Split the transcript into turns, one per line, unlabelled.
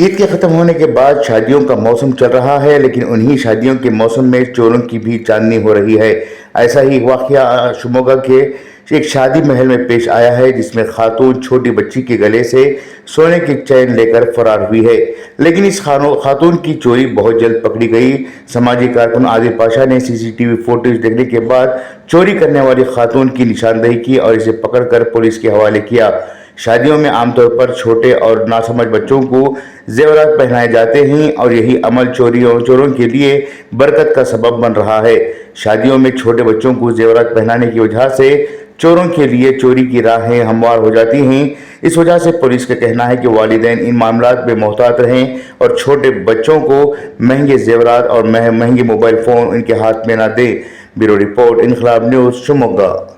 ईद के ख़त्म होने के बाद शादियों का मौसम चल रहा है, लेकिन उन्हीं शादियों के मौसम में चोरों की भी चांदनी हो रही है। ऐसा ही वाक़या शिमोगा के एक शादी महल में पेश आया है, जिसमें खातून छोटी बच्ची के गले से सोने की चैन लेकर फरार हुई है। लेकिन इस खातून की चोरी बहुत जल्द पकड़ी गई। समाजी कारकुन आदिल पाशा ने सीसीटीवी फुटेज देखने के बाद चोरी करने वाली खातून की निशानदेही की और इसे पकड़कर पुलिस के हवाले किया। शादियों में आमतौर पर छोटे और नासमझ बच्चों को जेवरात पहनाए जाते हैं और यही अमल चोरों के लिए बरकत का सबब बन रहा है। शादियों में छोटे बच्चों को जेवरात पहनाने की वजह से चोरों के लिए चोरी की राहें हमवार हो जाती हैं। इस वजह से पुलिस का कहना है कि वालिदैन इन मामलात में मोहतात रहें और छोटे बच्चों को महंगे जेवरात और महंगे मोबाइल फ़ोन उनके हाथ में ना दें। ब्यूरो रिपोर्ट, इनकलाब न्यूज़, शिमोगा।